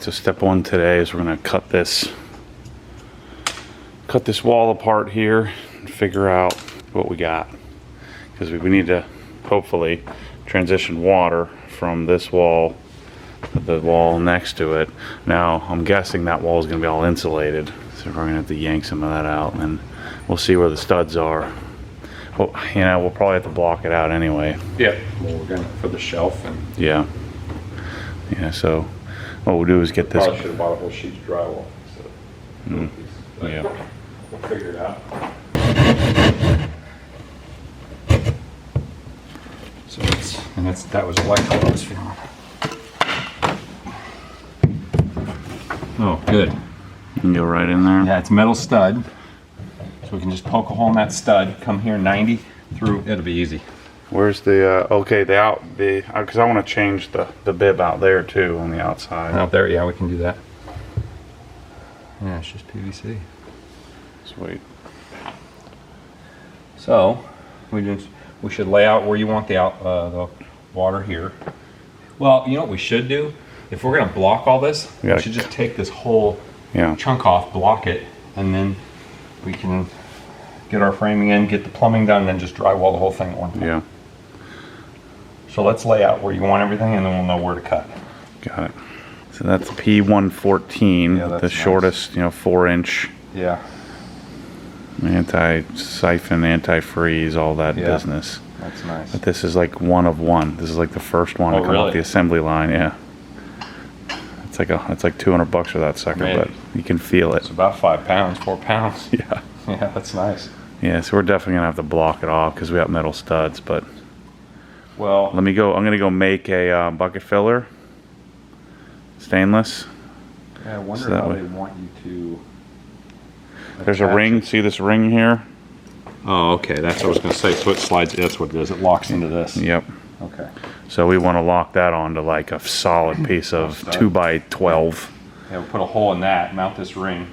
right, so step one today is we're gonna cut this wall apart here and figure out what we got, because we need to hopefully transition water from this wall to the wall next to it. Now I'm guessing that wall is going to be all insulated, so we're going to have to yank some of that out, and then we'll see where the studs are. Well, you know, we'll probably have to block it out anyway. Yeah, well, we're going to for the shelf. And yeah, so what we'll do is get this. Probably should have bought a whole sheet of drywall. So yeah, we'll figure it out. So that was electrical I was feeling. Oh, good. You can go right in there. Yeah, it's metal stud. So we can just poke a hole in that stud, come here 90 through, it'll be easy. Where's the, okay, because I want to change the bib out there too on the outside. Out there, yeah, we can do that. Yeah, it's just PVC. Sweet. So, we should lay out where you want the water here. Well, you know what we should do? If we're gonna block all this, we should just take this whole chunk off, block it, and then we can get our framing in, get the plumbing done, and then just drywall the whole thing at one time. Yeah. So let's lay out where you want everything, and then we'll know where to cut. Got it. So that's P114, the shortest, 4-inch. Yeah. Anti-siphon, anti-freeze, all that business. That's nice. But this is like one of one. This is like the first one to come off the assembly line. Yeah. It's like $200 for that sucker, but you can feel it. It's about 5 pounds, 4 pounds. Yeah. Yeah, that's nice. Yeah, so we're definitely gonna have to block it off because we got metal studs. But well, let me go. I'm gonna go make a bucket filler, stainless. Yeah, I wonder how they want you to. There's a ring. See this ring here? Oh, okay. That's what I was gonna say. So it slides. That's what it is. It locks into this. Yep. Okay. So we want to lock that onto like a solid piece of 2x12. Yeah, we'll put a hole in that. Mount this ring.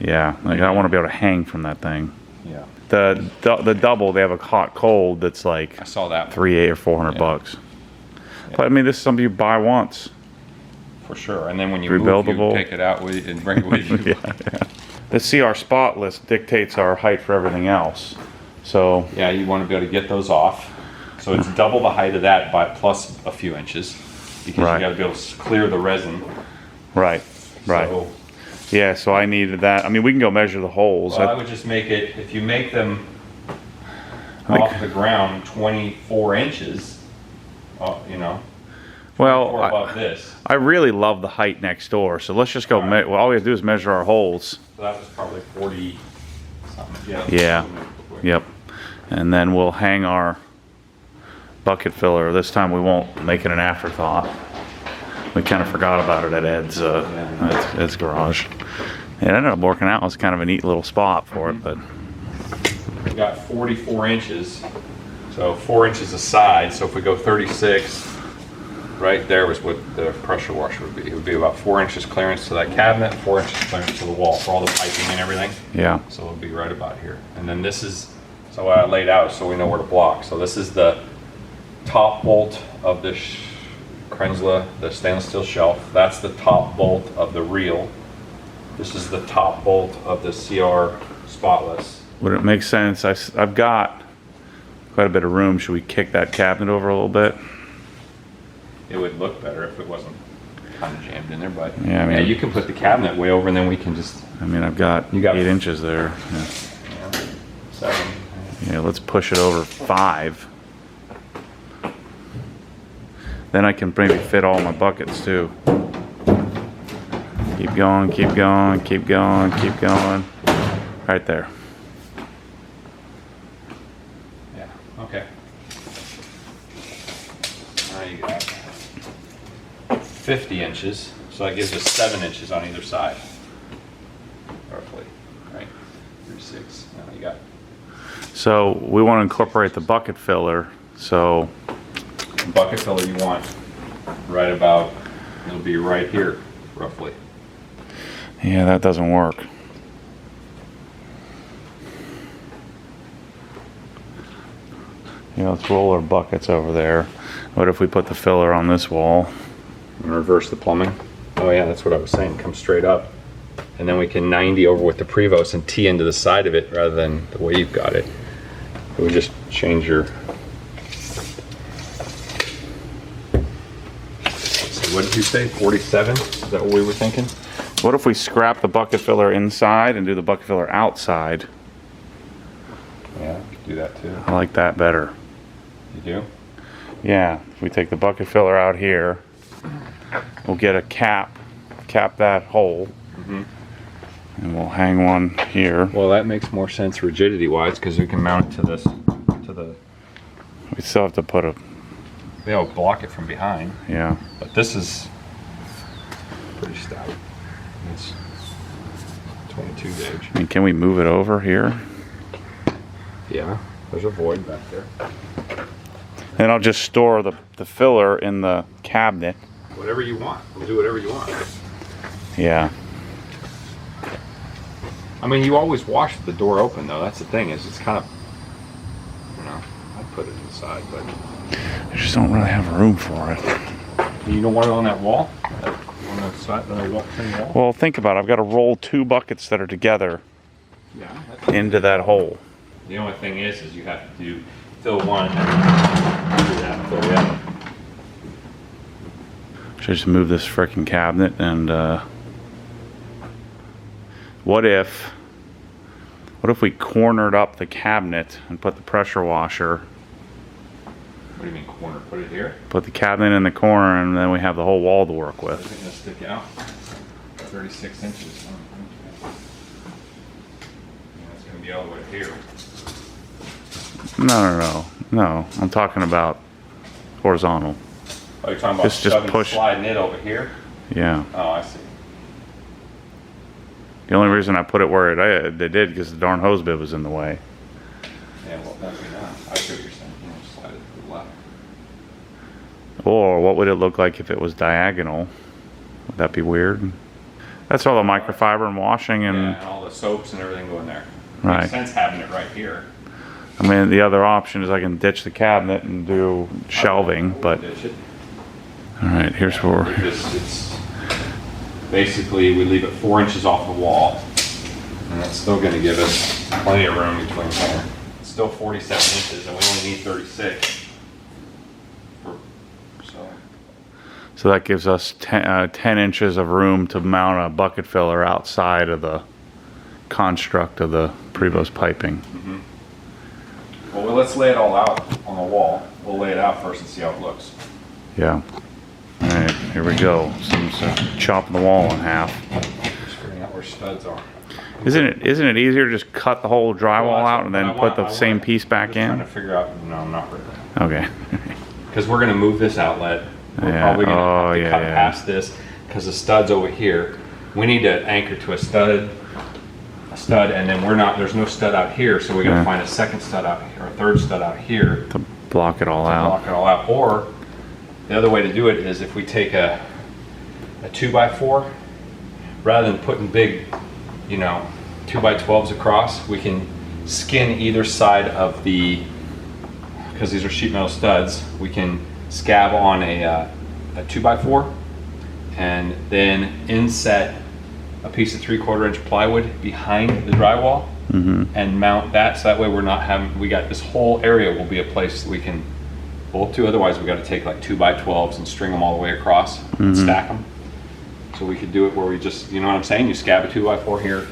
Yeah, like I want to be able to hang from that thing. Yeah. The double, they have a hot cold that's like I saw that $300 or $400. Yeah. But I mean, this is something you buy once. For sure, and then when you move, you take it out with and bring it with you. Yeah. The CR spot list dictates our height for everything else. So yeah, you want to be able to get those off. So it's double the height of that by plus a few inches, because you got to be able to clear the resin. Right. So, yeah, so I needed that. I mean, we can go measure the holes. Well, I would just make it, if you make them off the ground 24 inches, well, above this. I really love the height next door, so let's just go, well, all we have to do is measure our holes. So that was probably 40 something. Yeah. Yep. And then we'll hang our bucket filler. This time we won't make it an afterthought. We kind of forgot about it at Ed's garage. It ended up working out. It was kind of a neat little spot for it, but we got 44 inches, so 4 inches a side. So if we go 36, right there was what the pressure washer would be. It would be about 4 inches clearance to that cabinet, 4 inches clearance to the wall for all the piping and everything. Yeah. So it'll be right about here. And then this is, so I laid out so we know where to block. So this is the top bolt of the Krenzla, the stainless steel shelf. That's the top bolt of the reel. This is the top bolt of the CR spotless. Would it make sense? I've got quite a bit of room. Should we kick that cabinet over a little bit? It would look better if it wasn't kind of jammed in there, but yeah, I mean, you can put the cabinet way over and then we can just... I mean, I've got 8 inches there. Yeah. 7. Yeah, let's push it over 5. Then I can maybe fit all my buckets too. Keep going, keep going, keep going, keep going. Right there. Yeah, okay. Now you got 50 inches, so that gives us 7 inches on either side. Roughly, right? 36, now you got. So we want to incorporate the bucket filler, so. Bucket filler you want right about, it'll be right here, roughly. Yeah, that doesn't work. Yeah, let's roll our buckets over there. What if we put the filler on this wall? And reverse the plumbing. Oh yeah, that's what I was saying. Come straight up. And then we can 90 over with the Prevost and tee into the side of it rather than the way you've got it. It would just change your... So what did you say, 47? Is that what we were thinking? What if we scrap the bucket filler inside and do the bucket filler outside? Yeah, do that too. I like that better. You do? Yeah, if we take the bucket filler out here, we'll get a cap that hole, and we'll hang one here. Well, that makes more sense rigidity-wise because we can mount it to this, to the... We still have to put a... They'll block it from behind. Yeah. But this is pretty stout. It's 22 gauge. And can we move it over here? Yeah, there's a void back there. And I'll just store the filler in the cabinet. Whatever you want. We'll do whatever you want. Yeah. I mean, you always wash the door open, though. That's the thing, is it's kind of, you know, I'd put it inside, but... I just don't really have room for it. You don't want it on that wall? On the side, on the wall? Well, think about it. I've got to roll 2 buckets that are together into that hole. The only thing is you have to fill one and do that, fill the other. Should I just move this frickin' cabinet and what if we cornered up the cabinet and put the pressure washer? What do you mean corner? Put it here? Put the cabinet in the corner and then we have the whole wall to work with. Is it going to stick out? 36 inches. Yeah, it's going to be all the way here. No. I'm talking about horizontal. Oh, you're talking about just push, sliding it over here? Yeah. Oh, I see. The only reason I put it where they did because the darn hose bib was in the way. Yeah, well, that'd be nice. I see what you're saying. You know, slide it to the left. Or what would it look like if it was diagonal? Would that be weird? That's all the microfiber and washing and... Yeah, and all the soaps and everything go in there. Right. Makes sense having it right here. I mean, the other option is I can ditch the cabinet and do shelving, but... Alright, here's where... It's basically, we leave it 4 inches off the wall, and that's still going to give us plenty of room between here. It's still 47 inches, and we only need 36. So that gives us 10 inches of room to mount a bucket filler outside of the construct of the Prevost piping. Well, let's lay it all out on the wall. We'll lay it out first and see how it looks. Yeah. Alright, here we go. Some chopping the wall in half. Just figuring out where studs are. Isn't it easier to just cut the whole drywall out and then put the same piece back in? I'm trying to figure out. No, I'm not really. Okay. Because we're going to move this outlet. We're probably going to have to cut past this because the stud's over here. We need to anchor to a stud, and then there's no stud out here, so we got to find a second stud out here, or a third stud out here to block it all out. Or the other way to do it is if we take a 2x4, rather than putting big, 2x12s across, we can skin either side of because these are sheet metal studs, we can scab on a 2x4 and then inset a piece of 3/4 inch plywood behind the drywall and mount that, so that way we got this whole area will be a place that we can bolt to. Otherwise we got to take like 2x12s and string them all the way across and stack them. So we could do it where we just, you know what I'm saying, you scab a 2x4 here,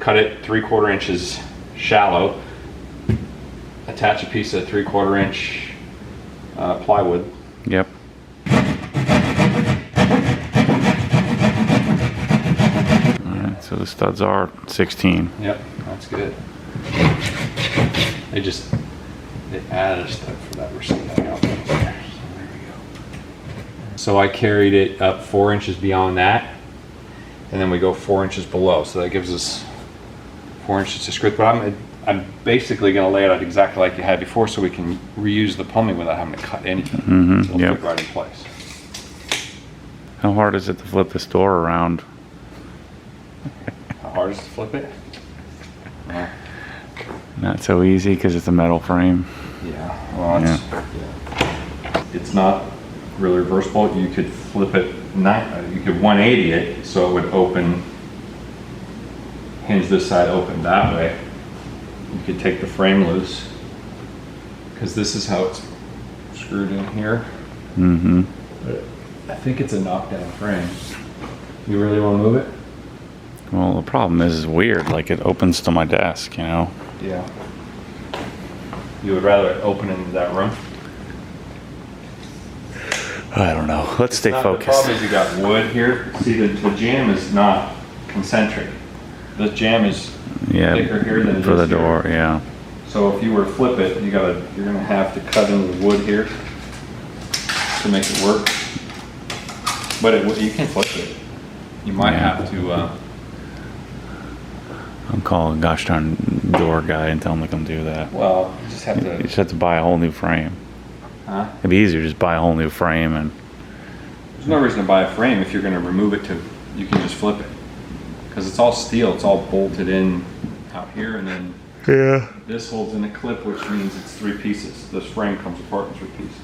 cut it 3/4 inches shallow, attach a piece of 3/4 inch plywood. Yep. Alright, so the studs are 16. Yep, that's good. They added a stud for that. We're seeing that out there. So there we go. So I carried it up 4 inches beyond that, and then we go 4 inches below. So that gives us 4 inches to screw. But I'm basically going to lay it out exactly like you had before, so we can reuse the plumbing without having to cut anything. So it'll fit right in place. How hard is it to flip this door around? How hard is it to flip it? Not so easy because it's a metal frame. Yeah. Well, it's not really reversible. You could flip it, you could 180 it so it would open, hinge this side open that way. You could take the frame loose, because this is how it's screwed in here. Mm-hmm. I think it's a knockdown frame. You really want to move it? Well, the problem is it's weird. Like, it opens to my desk, you know? Yeah. You would rather it open into that room? I don't know. Let's stay focused. The problem is you got wood here. See, the jamb is not concentric. The jamb is thicker here than it is for the here. door, yeah. So if you were to flip it, you're gonna have to cut into the wood here to make it work. But you can flip it. You might have to. I'm calling a gosh darn door guy and tell him to come do that. Well, you just have to. You just have to buy a whole new frame. Huh? It'd be easier to just buy a whole new frame and. There's no reason to buy a frame if you're gonna remove it you can just flip it. Because it's all steel, it's all bolted in out here, and then this holds in a clip, which means it's 3 pieces. This frame comes apart in 3 pieces.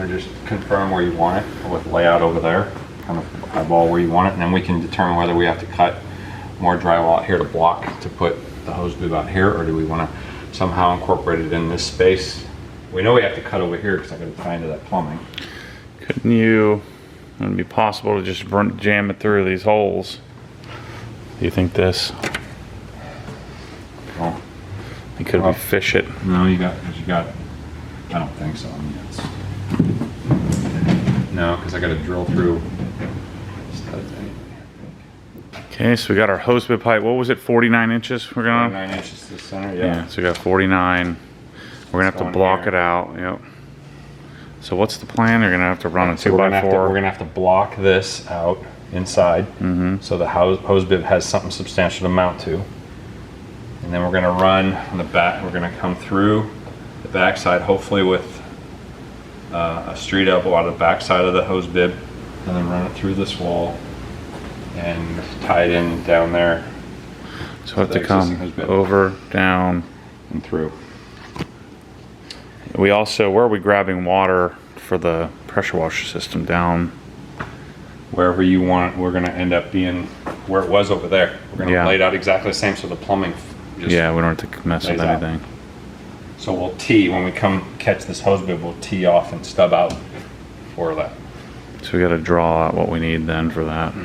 Just confirm where you want it with layout over there, kind of eyeball where you want it, and then we can determine whether we have to cut more drywall out here to block to put the hose bib out here, or do we want to somehow incorporate it in this space. We know we have to cut over here because I got to tie into that plumbing. Couldn't you, would it be possible to just jam it through these holes? Do you think this? Oh. You could we fish it? No, you got, I don't think so. I mean, no, because I got to drill through studs anyway. Okay, so we got our hose bib height. What was it, 49 inches we're going 49 inches to the center, yeah, so we got 49. We're going to have to block it out, yep. So what's the plan? You're going to have to run a 2x4. We're going to have to block this out inside, so the hose bib has something substantial to mount to. And then we're going to run on the back. We're going to come through the back side, hopefully with a street elbow out of the back side of the hose bib, and then run it through this wall and tie it in down there. So I have to come over, down, and through. We also, where are we grabbing water for the pressure washer system? Down wherever you want it. We're going to end up being where it was over there. We're going to lay it out exactly the same, so the plumbing just we don't have to mess with anything. So we'll tee, when we come catch this hose bib, we'll tee off and stub out for that. So we got to draw out what we need then for that.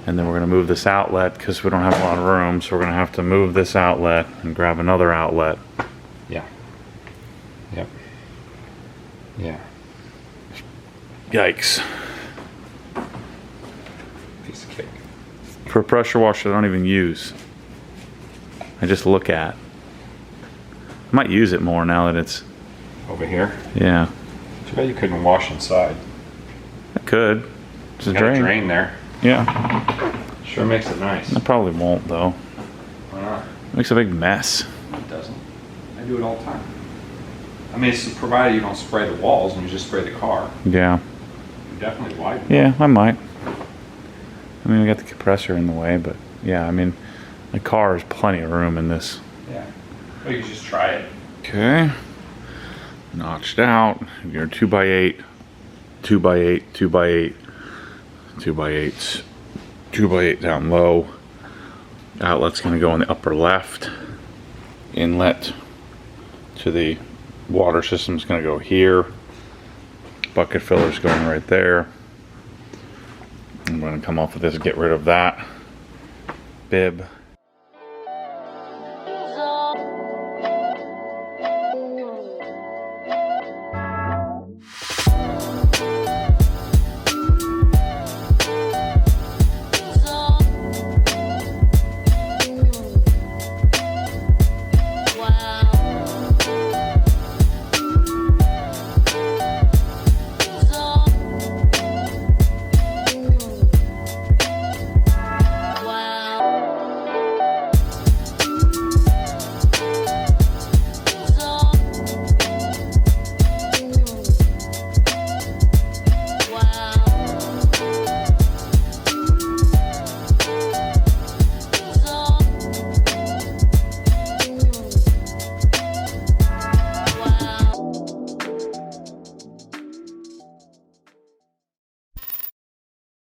And then we're going to move this outlet because we don't have a lot of room, so we're going to have to move this outlet and grab another outlet. Yeah. Yep. Yeah. Yikes. Piece of cake. For a pressure washer I don't even use. I just look at. I might use it more now that it's over here. Yeah. Too bad you couldn't wash inside. I could. Just drain. Drain there. Yeah. Sure makes it nice. I probably won't though. Why not? It makes a big mess. It doesn't. I do it all the time. I mean, it's provided you don't spray the walls and you just spray the car. Yeah. You definitely widen. Yeah, I might. I mean, we got the compressor in the way, but yeah, I mean, my car has plenty of room in this. Yeah. Well, you can just try it. Okay. Notched out. Your 2x8, 2x8, 2x8, 2x8s, 2x8 down low. Outlet's going to go in the upper left. Inlet to the water system's going to go here. Bucket filler's going right there. I'm going to come off of this, get rid of that bib.